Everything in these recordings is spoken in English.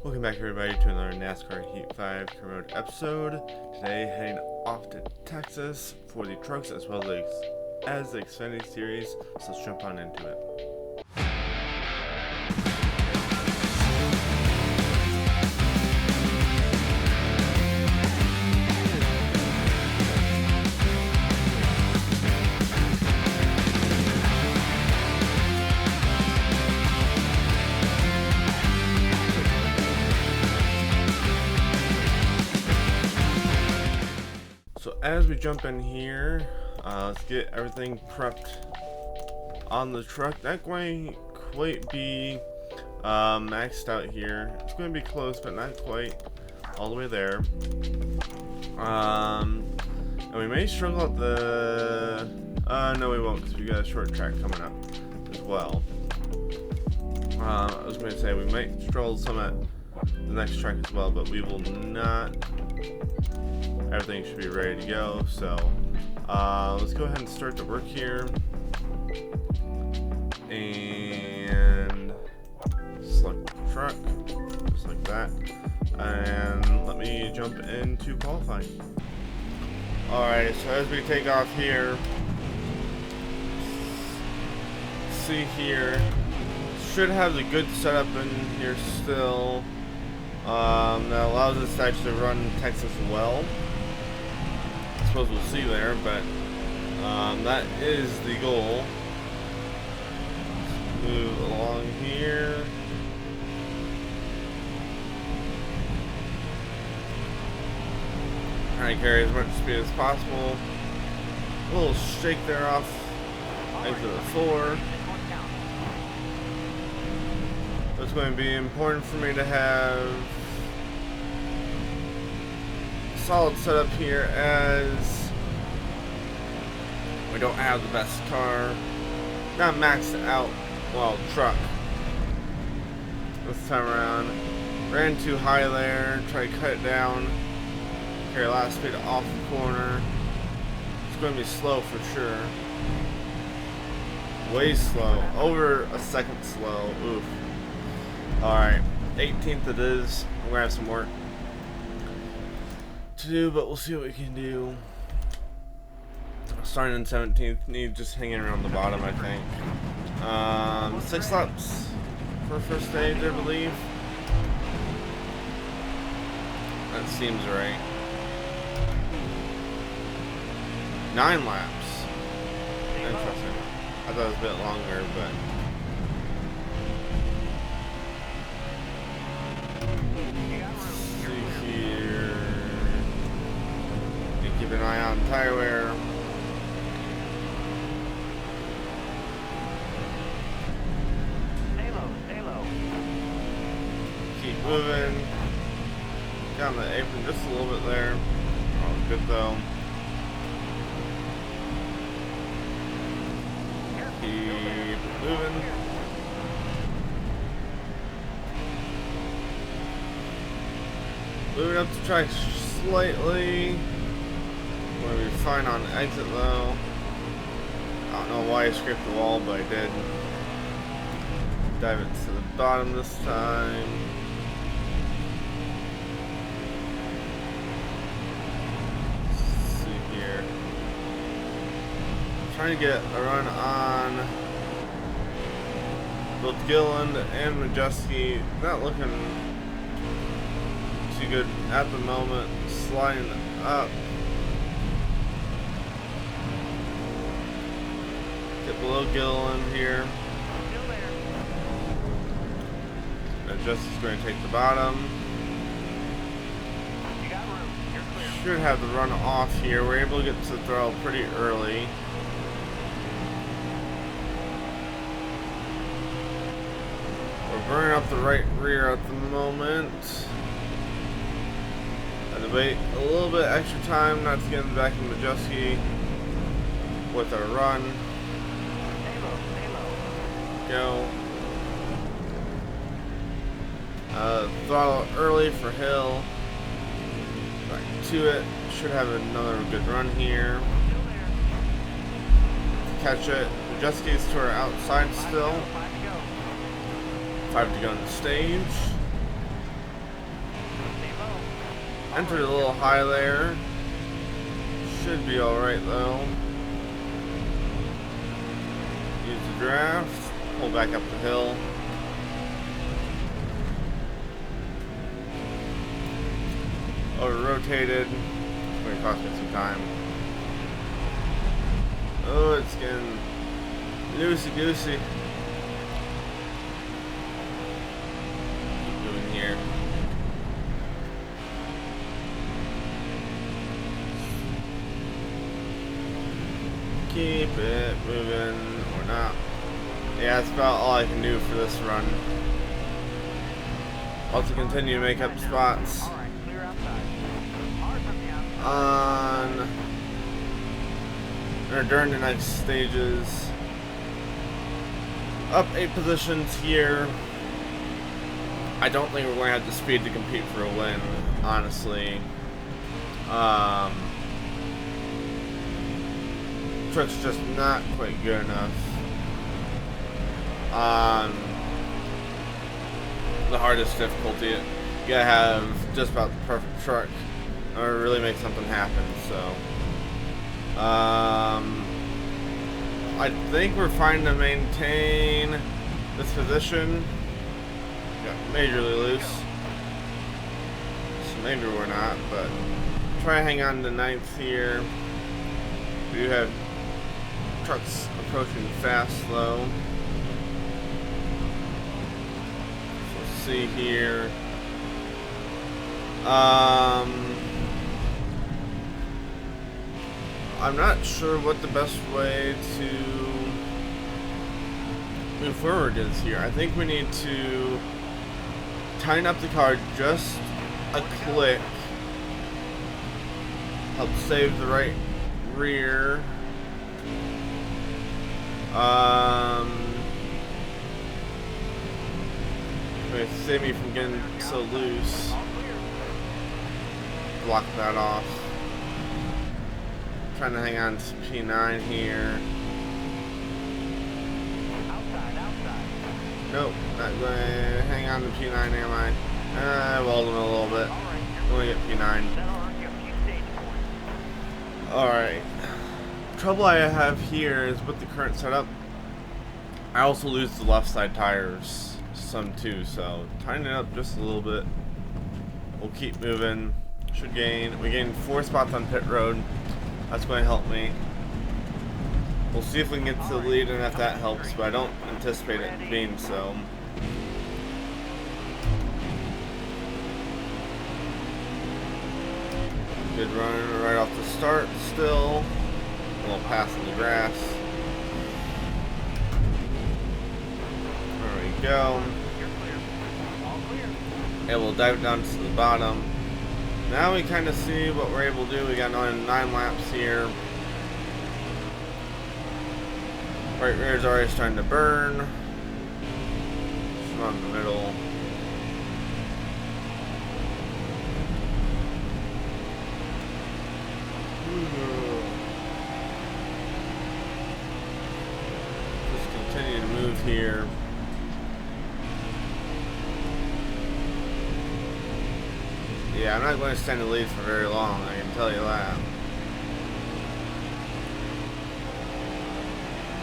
Welcome back everybody to another NASCAR Heat 5 Career Mode episode. Today heading off to Texas for the trucks as well as the Xfinity Series, so let's jump on into it. So as we jump in here, let's get everything prepped on the truck. Not going to quite be maxed out here. It's going to be close, but not quite all the way there. And we may struggle at the... no we won't, because we got a short track coming up as well. I was going to say we might struggle some at the next track as well, but we will not. Everything should be ready to go, so let's go ahead and start the work here and select the truck just like that, and let me jump into qualifying. Alright, so as we take off here, see here, should have the good setup in here still that allows us to actually run Texas well. I suppose we'll see there, but that is the goal. Let's move along here. Try to carry as much speed as possible. A little shake there off exit the floor. It's going to be important for me to have solid setup here, as we don't have the best car, not maxed out, well, truck this time around. Ran too high there, try to cut it down, carry a lot of speed off the corner. It's going to be slow for sure, way slow, over a second slow. Oof. Alright, 18th it is. We're gonna have some work to do, but we'll see what we can do. Starting in 17th, need just hanging around the bottom, I think. 6 laps for first stage, I believe. That seems right. 9 laps. Interesting. I thought it was a bit longer, but keep an eye on tire wear. Stay low. Keep moving. Down the apron just a little bit there. Oh, good though. Keep moving. Moving up the track slightly. We're going to be fine on exit though. I don't know why I scraped the wall, but I did. Dive it to the bottom this time. Let's see here. I'm trying to get a run on both Gilliland and Majeski. Not looking too good at the moment. Sliding up. Below Gilliland here. And Justice is going to take the bottom. You got room. You're clear. Should have the run off here. We're able to get to the throttle pretty early. We're burning up the right rear at the moment. Had to wait a little bit extra time not to get in the back of Majeski with our run. Go. Throttle early for Hill. Back to it. Should have another good run here. Catch it. Majeski's to our outside still. 5 to go on the stage. Entered a little high there. Should be alright though. Use the draft. Pull back up the hill. Over rotated. It's going to cost me some time. Oh, it's getting loosey goosey. Keep moving here. Keep it moving or not. Yeah, that's about all I can do for this run. I'll have to continue to make up spots on or during the next stages. Up 8 positions here. I don't think we're going to have the speed to compete for a win, honestly. Truck's just not quite good enough. On the hardest difficulty, you gotta have just about the perfect truck or really make something happen. So I think we're fine to maintain this position. Got majorly loose, so maybe we're not, but try to hang on to 9th here. We do have trucks approaching fast though. So let's see here. I'm not sure what the best way to move forward is here. I think we need to tighten up the car just a click. Help save the right rear. Save me from getting so loose. Block that off. Trying to hang on to P9 here. Nope, not going to hang on to P9, am I? I walled him a little bit. Only get P9. Alright. Trouble I have here is with the current setup, I also lose the left side tires some too, so tighten it up just a little bit. We'll keep moving. Should gain. We gained 4 spots on pit road. That's going to help me. We'll see if we can get to the lead and if that helps, but I don't anticipate it being so. Good run right off the start still. A little pass in the grass. There we go. And we'll dive down to the bottom. Now we kind of see what we're able to do. We got 9 laps here. Right rear is already starting to burn. Just on the middle. Just continue to move here. Yeah, I'm not going to stand the lead for very long, I can tell you that.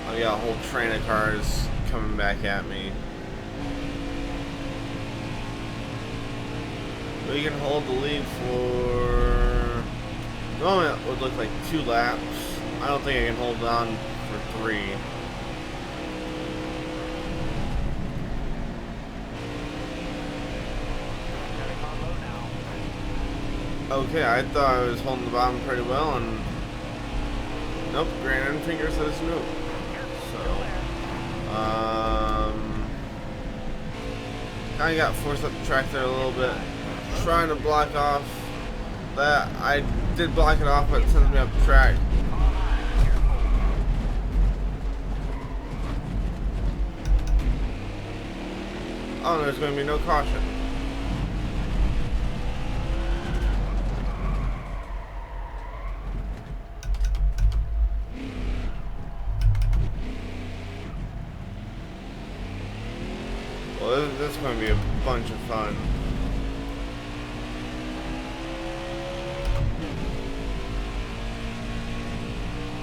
I've got a whole train of cars coming back at me. We can hold the lead for the moment. It would look like 2 laps. I don't think I can hold on for 3. Okay, I thought I was holding the bottom pretty well, and nope, Grand End Finger says nope. So, kind of got forced up the track there a little bit, trying to block off that. I did block it off, but it sends me up the track. Oh, there's going to be no caution. Well, this is going to be a bunch of fun.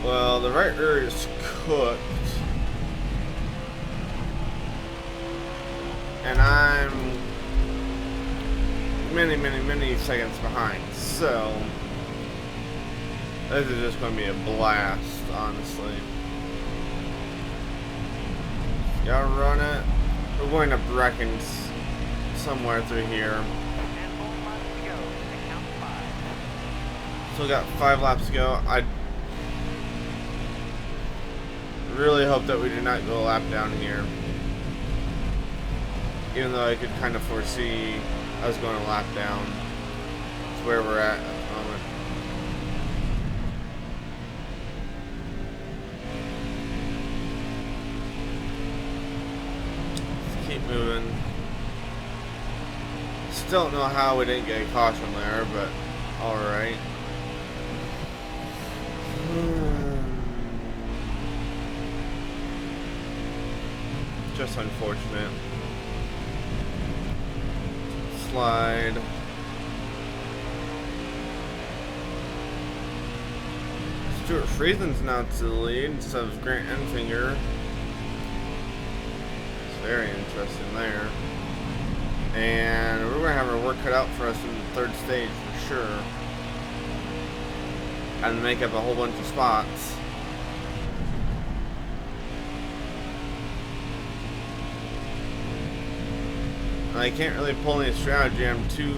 Well, the right rear is cooked. And I'm many seconds behind. So, this is just going to be a blast, honestly. Y'all run it. We're going to Brecken somewhere through here. Still got 5 laps to go. I really hope that we do not go a lap down here. Even though I could kind of foresee I was going a lap down. It's where we're at the moment. Let's keep moving. Still don't know how we didn't get a caution there, but alright. Just unfortunate. Slide. Stuart Friesen's now to the lead instead of Grant Enfinger. It's very interesting there. And we're going to have our work cut out for us in the 3rd stage for sure. And make up a whole bunch of spots. I can't really pull any strategy. I'm too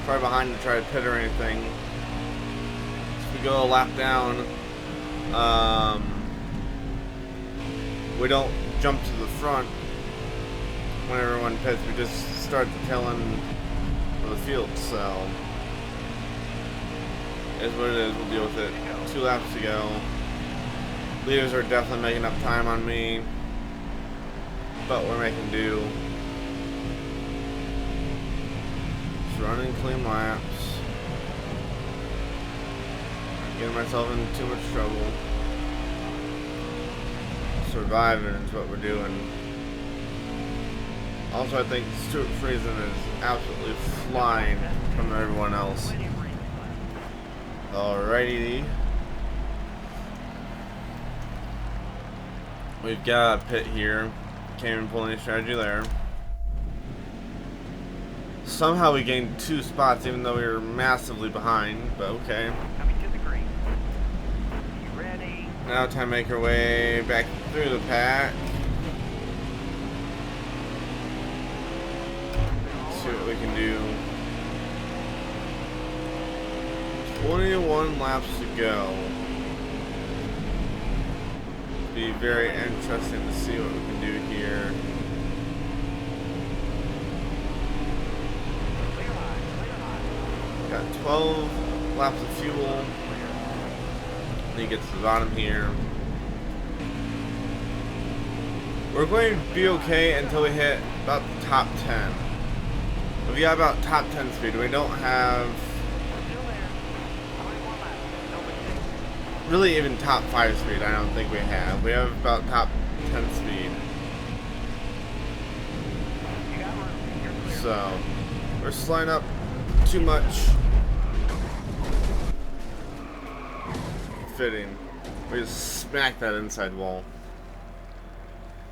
far behind to try to pit or anything. If we go a lap down, we don't jump to the front when everyone pits. We just start the tail end of the field. So, it is what it is. We'll deal with it. 2 laps to go. Leaders are definitely making up time on me, but we're making do. Running clean laps. Getting myself in too much trouble. Surviving is what we're doing. Also, I think Stuart Friesen is absolutely flying from everyone else. Alrighty. We've got a pit here. Can't even pull any strategy there. Somehow we gained 2 spots even though we were massively behind, but okay. Coming to the green. You ready? Now time to make our way back through the pack. See what we can do. 21 laps to go. Be very interesting to see what we can do here. Got 12 laps of fuel. Then you get to the bottom here. We're going to be okay until we hit about the top 10. We got about top 10 speed. We don't have really even top 5 speed. I don't think we have. We have about top 10 speed. So we're sliding up too much. Fitting. We just smacked that inside wall.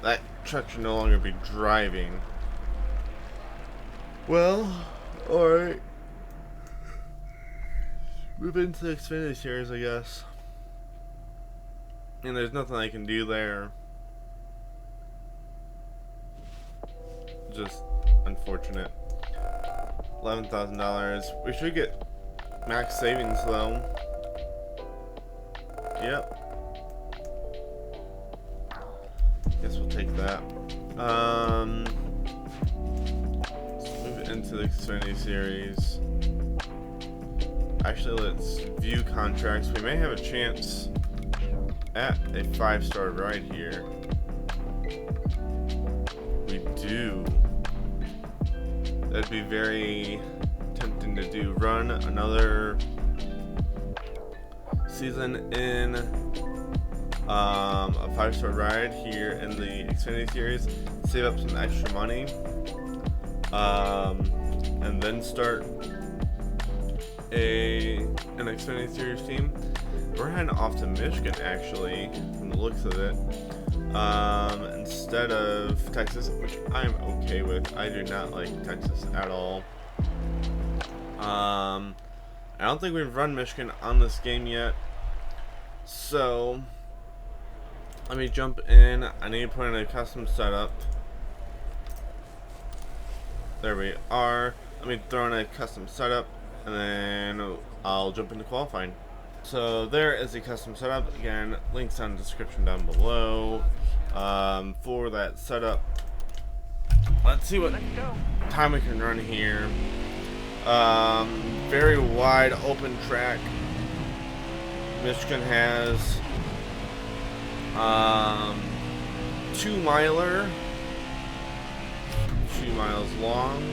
That truck should no longer be driving. Well, alright. Move into the Xfinity Series, I guess. And there's nothing I can do there. Just unfortunate. $11,000. We should get max savings though. Yep. Guess we'll take that. Let's move it into the Xfinity Series. Actually, let's view contracts. We may have a chance at a 5-star ride here. We do. That'd be very tempting to do. Run another season in a 5-star ride here in the Xfinity Series. Save up some extra money. And then start an Xfinity Series team. we're heading off to Michigan, actually, from the looks of it, instead of Texas, which I'm okay with. I do not like Texas at all. I don't think we've run Michigan on this game yet, so let me jump in. I need to put in a custom setup. There we are. Let me throw in a custom setup, and then I'll jump into qualifying. So there is a custom setup. Again, links on the description down below for that setup. Let's see what time we can run here. Very wide open track. Michigan has 2-miler, 2 miles long.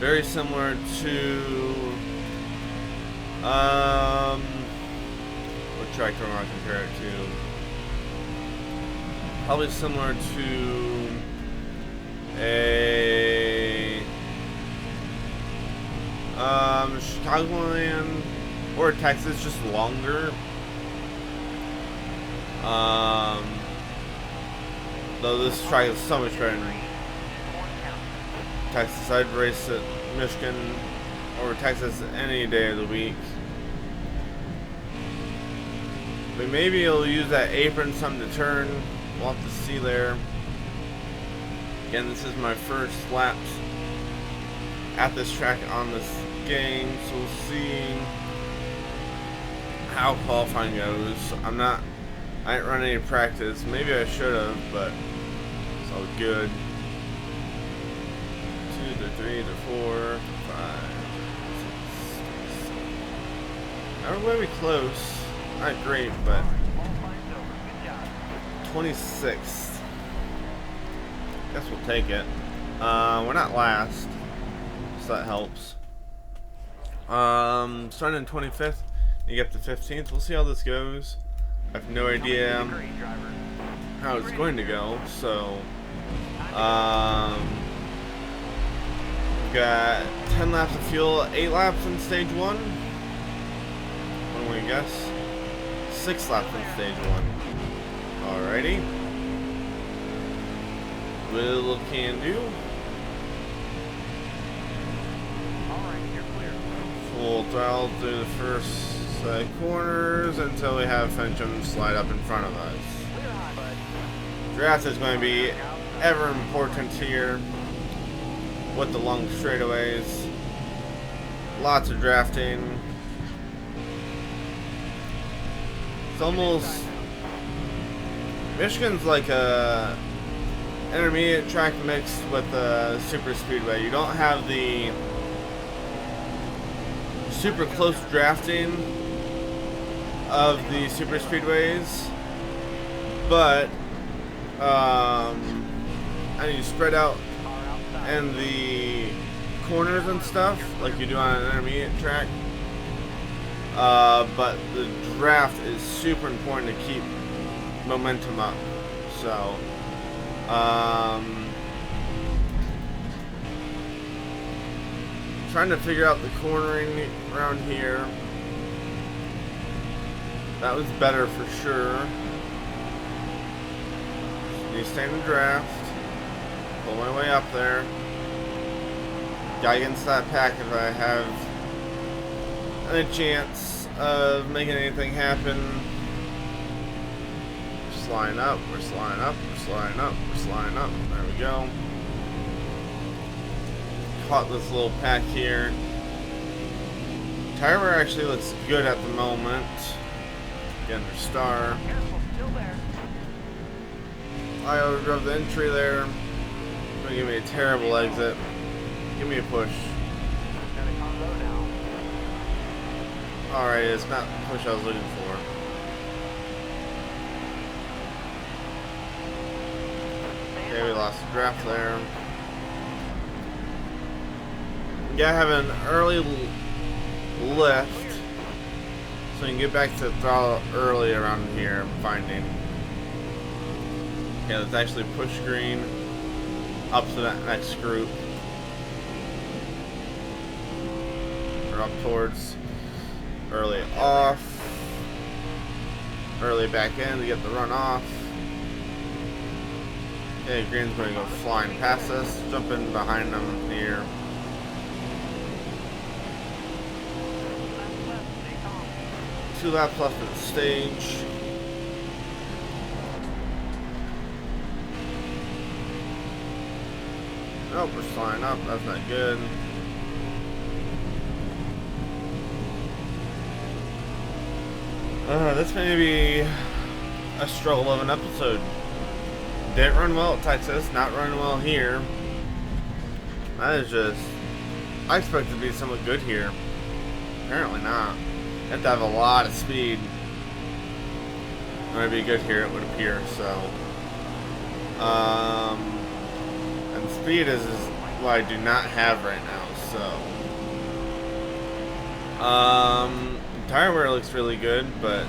Very similar to what track do I want to compare it to? Probably similar to a Chicagoland or Texas, just longer. Though this track is so much better than Texas. I'd race at Michigan over Texas any day of the week. But maybe he'll use that apron some to turn. We'll have to see there. Again, this is my first laps at this track on this game, so we'll see how qualifying goes. I ain't run any practice. Maybe I should have, but it's all good. 2 to 3 to 4 to 5 to 6 to 7. Now we're going to be close. Not great, but 26th. Guess we'll take it. We're not last, so that helps. Starting in 25th, you get up to 15th. We'll see how this goes. I have no idea how it's going to go, so we've got 10 laps of fuel, 8 laps in stage 1. What do we guess? 6 laps in stage 1. Alrighty. Little can do. Alright, you're clear. Full throttle through the first corners until we have Fencham slide up in front of us. Clear high, bud. Draft is going to be ever important here with the long straightaways. Lots of drafting. It's almost... Michigan's like a intermediate track mixed with a super speedway. You don't have the super close drafting of the super speedways, but and you spread out in the corners and stuff like you do on an intermediate track. But the draft is super important to keep momentum up. So trying to figure out the cornering around here. That was better for sure. Need to stay in the draft. Pull my way up there. Guy against that pack if I have any chance of making anything happen. We're sliding up, we're sliding up, we're sliding up, we're sliding up. There we go. Caught this little pack here. Tire wear actually looks good at the moment. Getting their star. Careful, still there. I overdrove the entry there. Gonna give me a terrible exit. Give me a push. Got a combo now. Alright, it's not the push I was looking for. Okay, we lost the draft there. You gotta have an early lift so you can get back to the throttle early around here, I'm finding. Yeah, let's actually push green up to that next group. or up towards. Early off. Early back in to get the run off. Okay, green's going to go flying past us. Jump in behind them here. Left, stay calm. 2 laps left of the stage. Oh, we're flying up. That's not good. This may be a struggle of an episode. Didn't run well at Texas, not running well here. That is just... I expected to be somewhat good here. Apparently not. You have to have a lot of speed. Might be good here, it would appear, so. And speed is what I do not have right now, so. Tire wear looks really good, but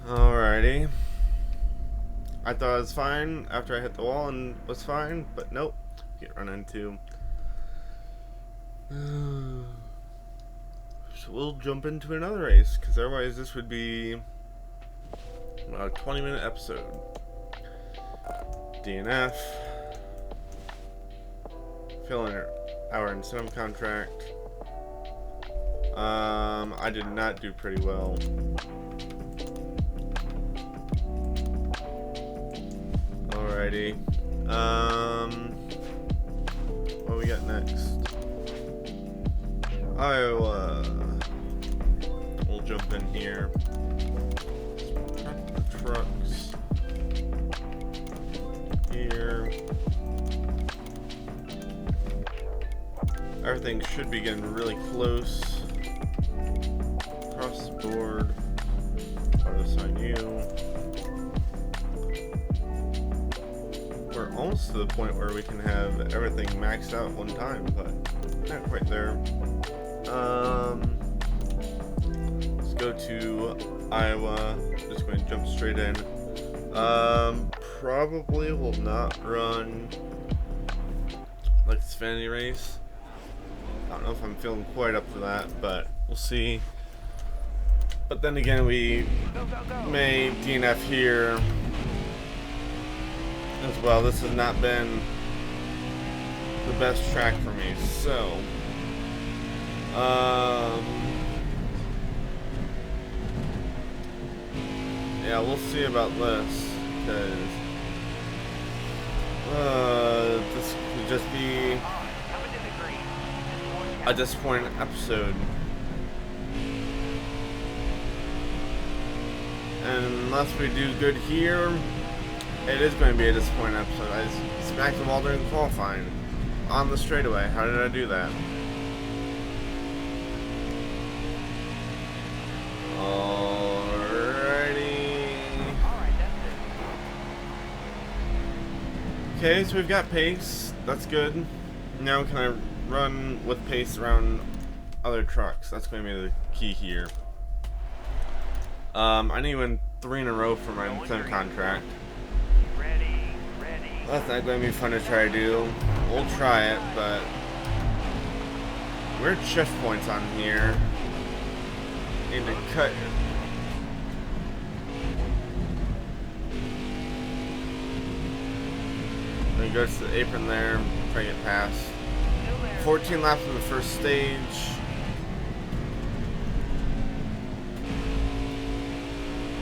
alrighty. I thought it was fine after I hit the wall and was fine, but nope. Get run into. So we'll jump into another race, because otherwise this would be a 20-minute episode. DNF. Filling our incentive contract. I did not do pretty well. Alrighty. What we got next? Iowa. We'll jump in here. Prep the trucks. Here. Everything should be getting really close. Across the board. Auto sign you. We're almost to the point where we can have everything maxed out at one time, but not quite there. Let's go to Iowa. Just going to jump straight in. Probably will not run like this vanity race. I don't know if I'm feeling quite up to that, but we'll see. But then again, we may DNF here as well. This has not been the best track for me, so yeah, we'll see about this, because this could just be a disappointing episode. And unless we do good here, it is going to be a disappointing episode. I smacked the wall during qualifying on the straightaway. How did I do that? Alrighty. Okay, so we've got pace. That's good. Now can I run with pace around other trucks? That's going to be the key here. I need to win 3 in a row for my incentive contract. That's not going to be fun to try to do. We'll try it, but weird shift points on here. Need to cut. Then he goes to the apron there, try to get past. 14 laps in the first stage.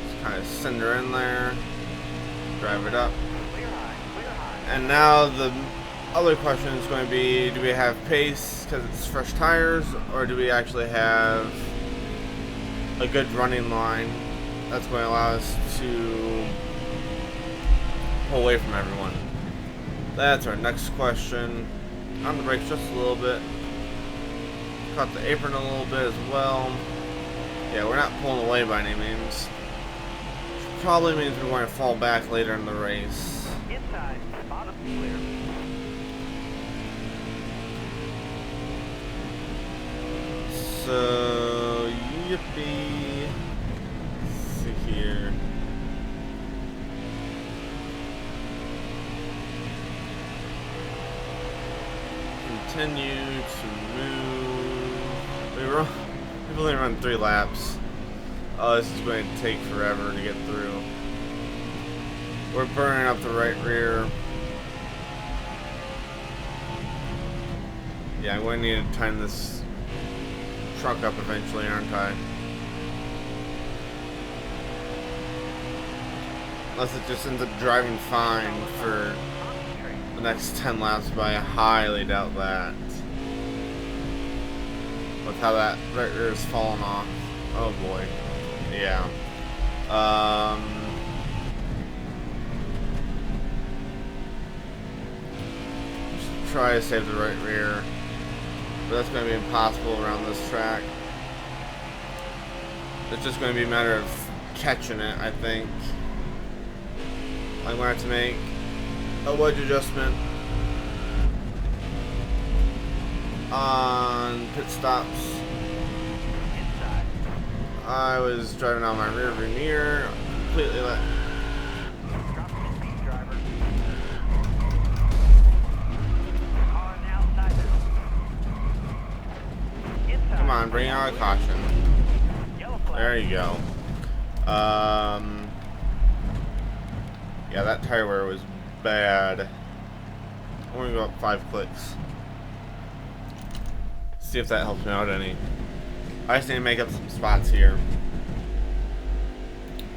Just kind of send her in there, drive it up. And now the other question is going to be, do we have pace because it's fresh tires, or do we actually have a good running line that's going to allow us to pull away from everyone? That's our next question. On the brakes just a little bit. Caught the apron a little bit as well. Yeah, we're not pulling away by any means. Which probably means we're going to fall back later in the race. Inside, bottom clear. So, yippee. Let's see here. continue to move. We've only run 3 laps. Oh, this is going to take forever to get through. We're burning up the right rear. Yeah, I'm going to need to tighten this truck up eventually, aren't I? Unless it just ends up driving fine for the next 10 laps, but I highly doubt that. With how that right rear is falling off. Oh boy. Yeah. Just try to save the right rear. But that's going to be impossible around this track. It's just going to be a matter of catching it, I think. I'm going to have to make a wedge adjustment on pit stops. I was driving on my rear view mirror, completely let. Come on, bring out a caution. There you go. Yeah, that tire wear was bad. I'm gonna go up 5 clicks. See if that helps me out any. I just need to make up some spots here.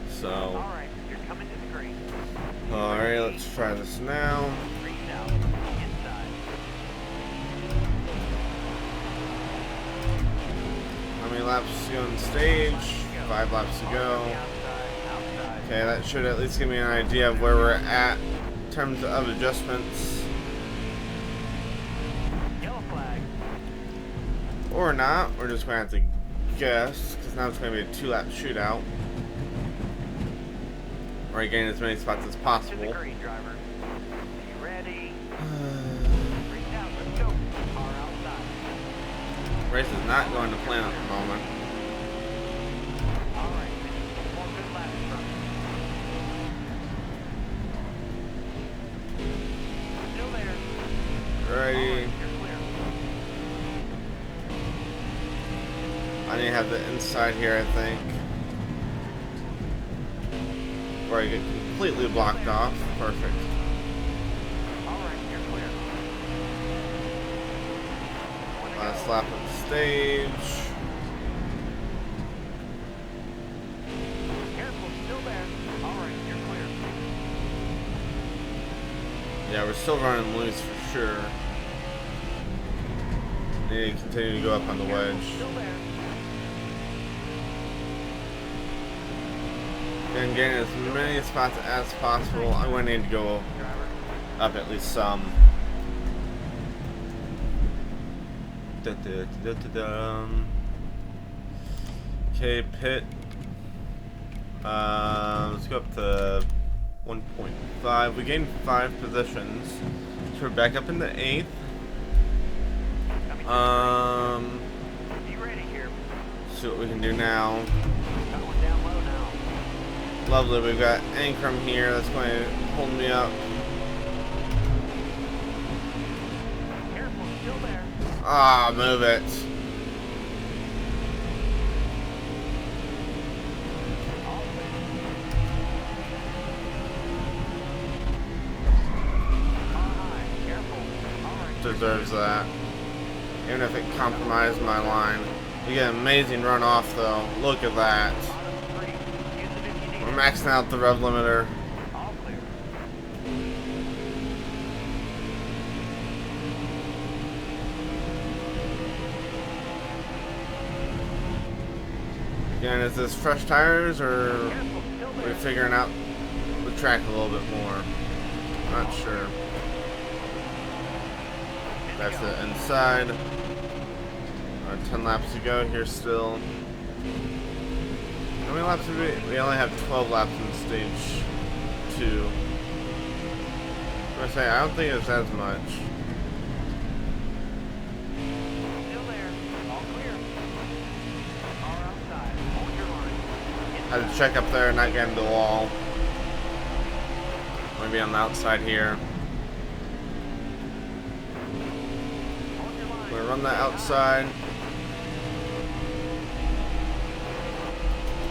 So. Alright, you're coming to the green. Alright, let's try this now. Green out. Inside. How many laps to go on stage? 5 laps to go. Outside. Okay, that should at least give me an idea of where we're at in terms of adjustments. Yellow flag. Or not. We're just going to have to guess, because now it's going to be a 2-lap shootout. We're getting as many spots as To the possible. green, driver. You ready? Green out. Let's go. Car outside. Race is not going to plan at the moment. Alright, finish 4 good laps from you. Still there. Ready? Alright, you're clear. I need to have the inside here, I think. Where I get completely blocked off. Perfect. Alright, you're clear. Last lap of the stage. Careful, still there. Alright, you're clear. Yeah, we're still running loose for sure. Need to continue to go up on the wedge. Still there. And getting as many spots as possible. I'm going to need to go Driver. up at least some. Da-da-da-da-da-dum. Okay, pit. Let's go up to 1.5. We gained 5 positions. So we're back up into 8th. Be ready here. See what we can do now. Got one down low now. Lovely, we've got Ankrum here. That's going to hold me up. Careful, still there. Ah, move it. All clear. Car high. Careful. Alright. Deserves that. Even if it compromised my line. We get an amazing runoff though. Look at that. Bottom 3. Use it if you need We're it. maxing out the rev limiter. All clear. Again, is this fresh tires or Careful, still are we there. figuring out the track a little bit more? Not sure. That's the inside. 10 laps to go here still. How many laps did we only have 12 laps in stage 2. I'm gonna say, I don't think it's as much. Still there. All clear. Car outside. Hold your line. Had to check up there and not get into the wall. Maybe on the outside here. Hold Run that outside.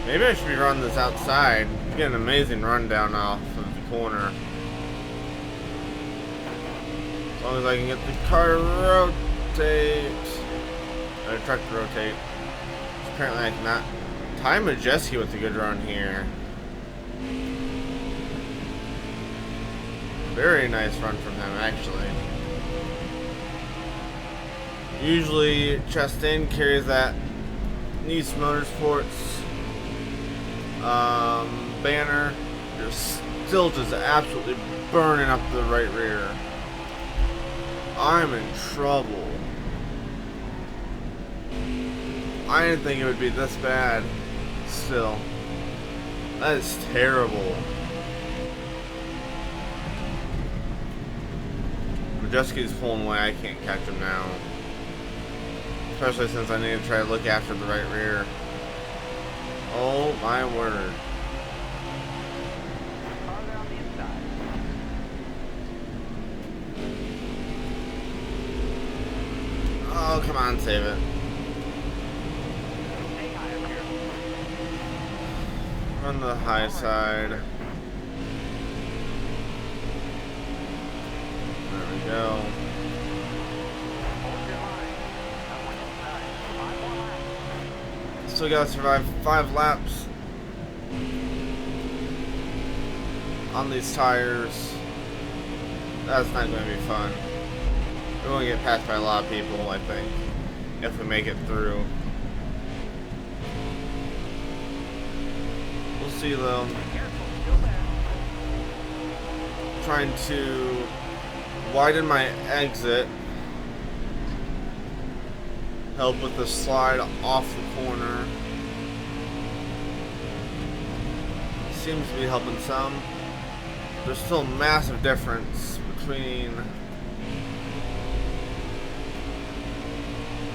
Maybe I should be running this outside. Get an amazing rundown off of the corner. As long as I can get the car to rotate. Or the truck to rotate. Apparently I cannot. Ty Majeski with a good run here. Very nice run from him, actually. Usually Chastain carries that Nice Motorsports banner. They're still just absolutely burning up the right rear. I'm in trouble. I didn't think it would be this bad. Still, that is terrible. Majeski's pulling away. I can't catch him now. Especially since I need to try to look after the right rear. Oh my word. Farther on the inside. Oh, come on, save it. Stay high up here. On the high side. There we go. Hold your line. That one inside. 5 more laps. Still gotta survive 5 laps on these tires. That's not gonna be fun. We're gonna get passed by a lot of people, I think, if we make it through. We'll see though. Careful, still there. Trying to widen my exit. Help with the slide off the corner. Seems to be helping some. There's still a massive difference between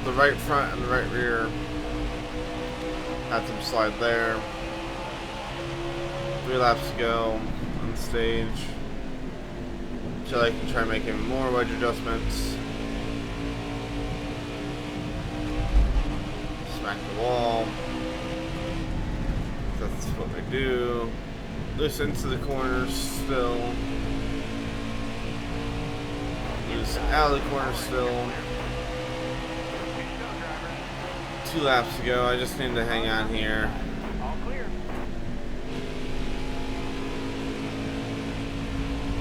the right front and the right rear. Had some slide there. 3 laps to go on the stage. So I can try making more wedge adjustments. Smack the wall. That's what we do. Loose into the corners still. Loose out of the corner still. 2 laps to go. I just need to hang on here. All clear.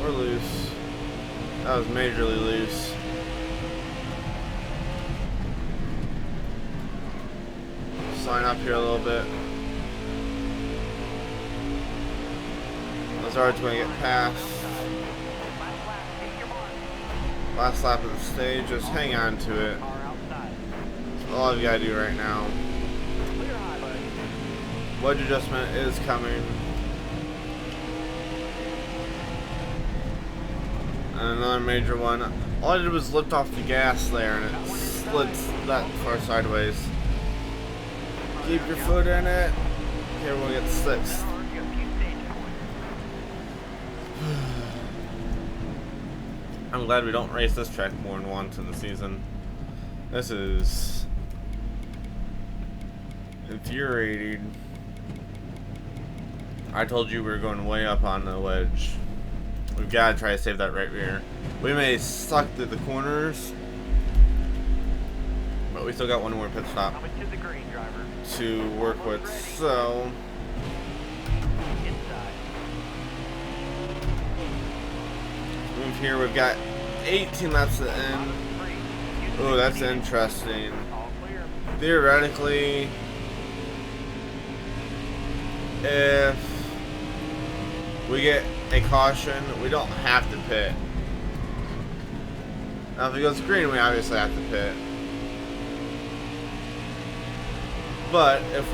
Or loose. That was majorly loose. Slide up here a little bit. Lazard's going to get past. Last lap. Take your mark. Last lap of the stage. Just hang on to it. Car outside. That's all I've got to do right now. Clear high, buddy. Wedge adjustment is coming. And another major one. All I did was lift off the gas there and it slid that far sideways. Keep your foot in it. Okay, we'll get 6th. That'll earn you a few stage points. I'm glad we don't race this track more than once in the season. This is infuriating. I told you we were going way up on the wedge. We've got to try to save that right rear. We may suck through the corners, but we still got one more pit stop Coming to the green, driver. to work with. So, Inside. move here. We've got 18 laps to the end. Oh, that's interesting. All clear. Theoretically, if we get a caution, we don't have to pit. Now, if it goes green, we obviously have to pit. But if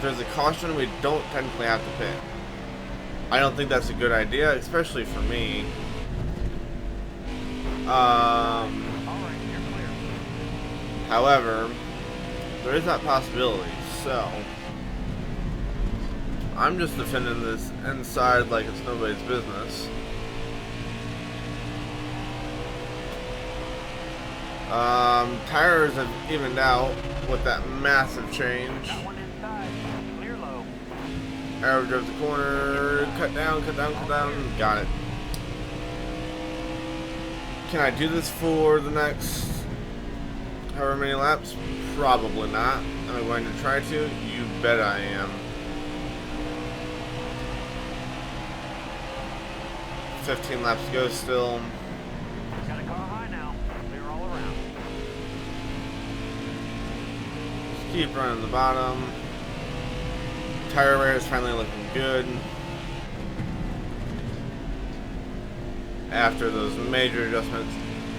there's a caution, we don't technically have to pit. I don't think that's a good idea, especially for me. All right, you're clear. However, there is that possibility, so I'm just defending this inside like it's nobody's business. Tires have evened out with that massive change. Got one inside. Clear low. Arrow drove the corner. Cut down, cut down, cut down. Got it. Can I do this for the next however many laps? Probably not. Am I going to try to? You bet I am. 15 laps to go still. Got a car high now. Clear all around. Just keep running the bottom. Tire wear is finally looking good. After those major adjustments,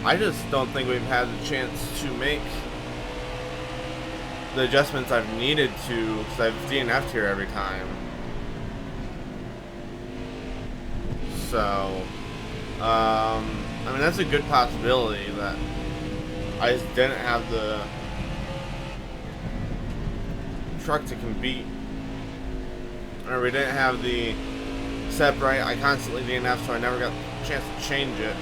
I just don't think we've had the chance to make the adjustments I've needed to, because I've DNF'd here every time. So, I mean, that's a good possibility that I just didn't have the truck to compete, or we didn't have the setup right. I constantly DNF, so I never got a chance to change it.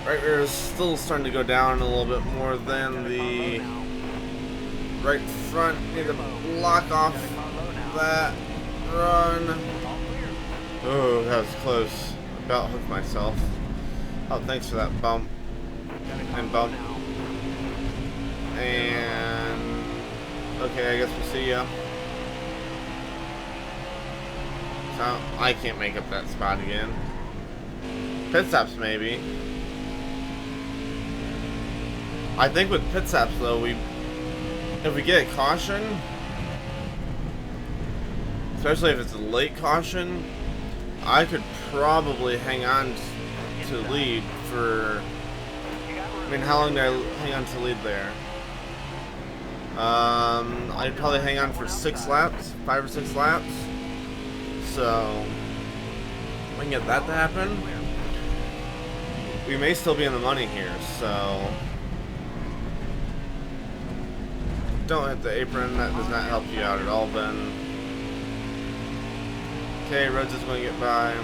Right rear is still starting to go down a little bit more than the right front. Need to block off that run. Oh, that was close. About hooked myself. Oh, thanks for that bump. And bump. And okay, I guess we'll see ya. So I can't make up that spot again. Pit stops maybe. I think with pit stops though, if we get a caution, especially if it's a late caution, I could probably hang on to lead for. I mean, how long did I hang on to lead there? I'd probably hang on for 6 laps, 5 or 6 laps. So, if we can get that to happen, we may still be in the money here. So, don't hit the apron. That does not help you out at all, Ben. Okay, Rhodes is going to get by.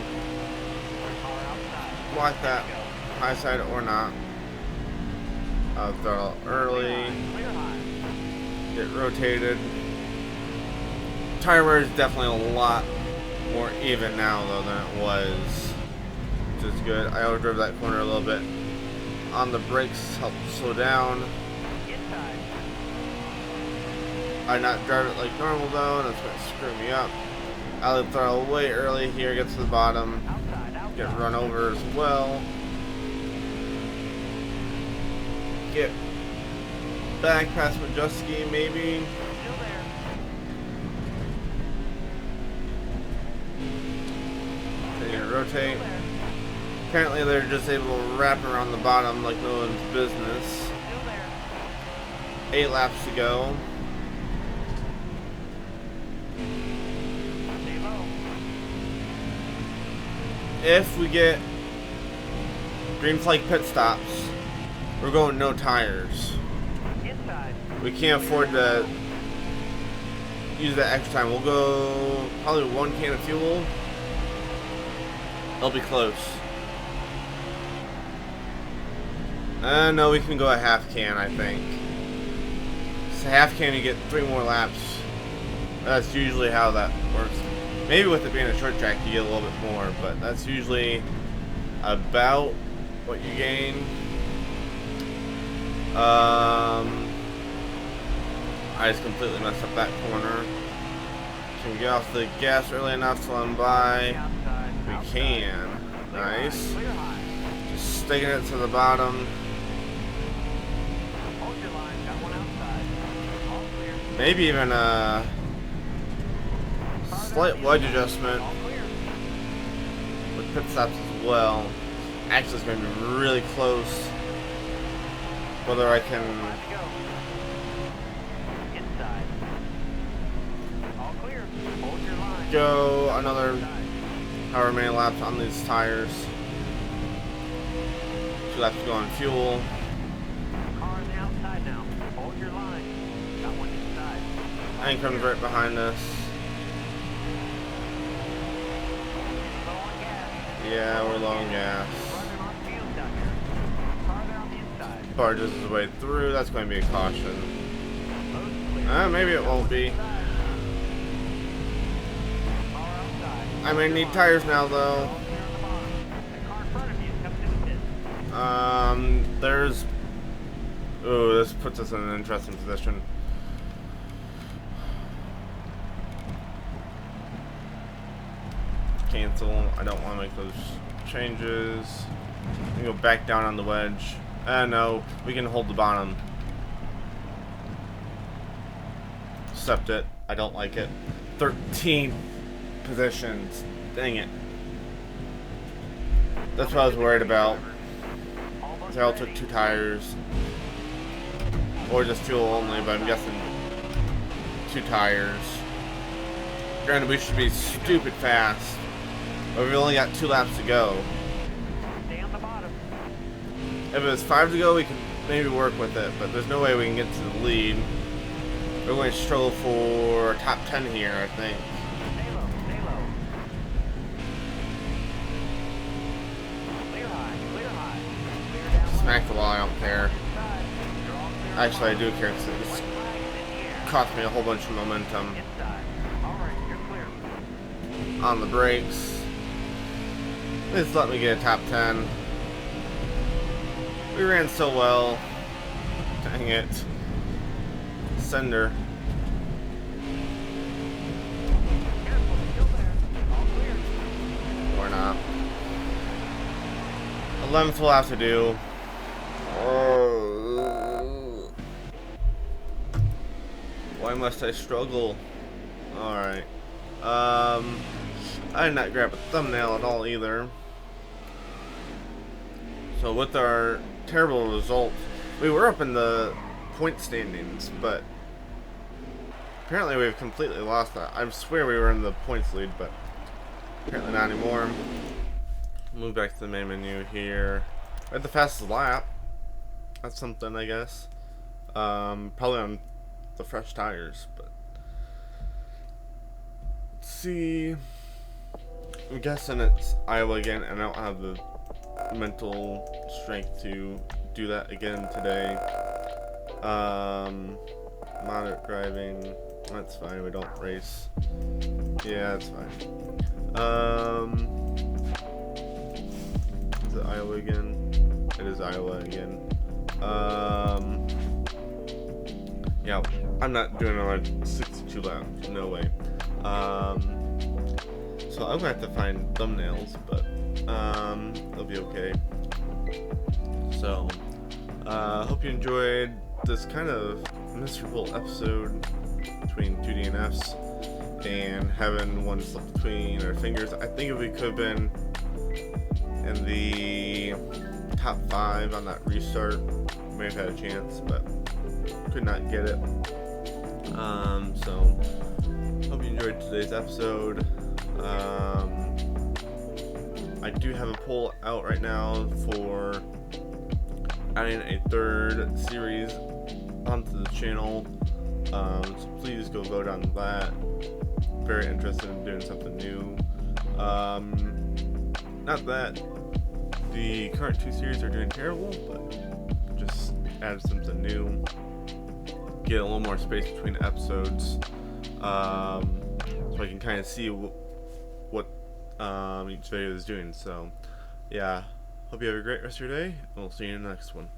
Block that high side or not. Throttle early. Get rotated. Tire wear is definitely a lot more even now though than it was, which is good. I overdrove that corner a little bit. On the brakes, help slow down. I not drive it like normal though, and that's going to screw me up. I'll throttle way early here, get to the bottom, get run over as well. Get back past Majuski, maybe. They're gonna rotate. Apparently they're just able to wrap around the bottom like no one's business. 8 laps to go. If we get green flag pit stops, we're going no tires. We can't afford to use that extra time. We'll go probably 1 can of fuel. It'll be close. No, we can go a half can, I think. It's a half can, you get 3 more laps. That's usually how that works. Maybe with it being a short track, you get a little bit more, but that's usually about what you gain. I just completely messed up that corner. Can we get off the gas early enough to let him by? We can. Nice. Just sticking it to the bottom. Maybe even a slight wedge adjustment with pit stops as well. Actually, it's going to be really close. Whether I can go another however many laps on these tires. 2 laps to go on fuel. Car on the outside now. Hold your line. Got one inside. And comes right behind us. Low on gas. Yeah, we're low on gas. Running on fumes down here. barges his way through. That's going to be a caution. Maybe it won't be. I may need tires now, though. There's... Ooh, this puts us in an interesting position. Cancel. I don't want to make those changes. We can go back down on the wedge. No, we can hold the bottom. Accept it. I don't like it. 13 positions. Dang it. That's what I was worried about. They all took 2 tires. Or just fuel only, but I'm guessing 2 tires. Granted, we should be stupid fast. But we've only got 2 laps to go. If it was 5 to go, we could maybe work with it, but there's no way we can get to the lead. We're going to struggle for top 10 here, I think. Smack the wall, I don't care. Actually, I do care because it's cost me a whole bunch of momentum. On the brakes. Please let me get a top 10. We ran so well. Dang it. Sender. Or not. 11th we'll have to do. Oh. Why must I struggle? Alright. I did not grab a thumbnail at all either. So with our terrible results, we were up in the point standings, but apparently we've completely lost that. I swear we were in the points lead, but apparently not anymore. Move back to the main menu here. We had the fastest lap. That's something, I guess. Probably on the fresh tires, but let's see. I'm guessing it's Iowa again, and I don't have the mental strength to do that again today. Moderate driving, that's fine, we don't race. Yeah, that's fine. Is it Iowa again? It is Iowa again. Yeah, I'm not doing another 62 laps, no way. So I'm gonna have to find thumbnails, but it'll be okay. So hope you enjoyed this kind of miserable episode between 2 DNFs and having one slip between our fingers. I think if we could have been in the top 5 on that restart, we may have had a chance, but could not get it. So hope you enjoyed today's episode. I do have a poll out right now for adding a 3rd series onto the channel, so please go vote on that. Very interested in doing something new. Not that the current 2 series are doing terrible, but just add something new, get a little more space between episodes, so I can kind of see what each video is doing. So yeah, hope you have a great rest of your day, and we'll see you in the next one.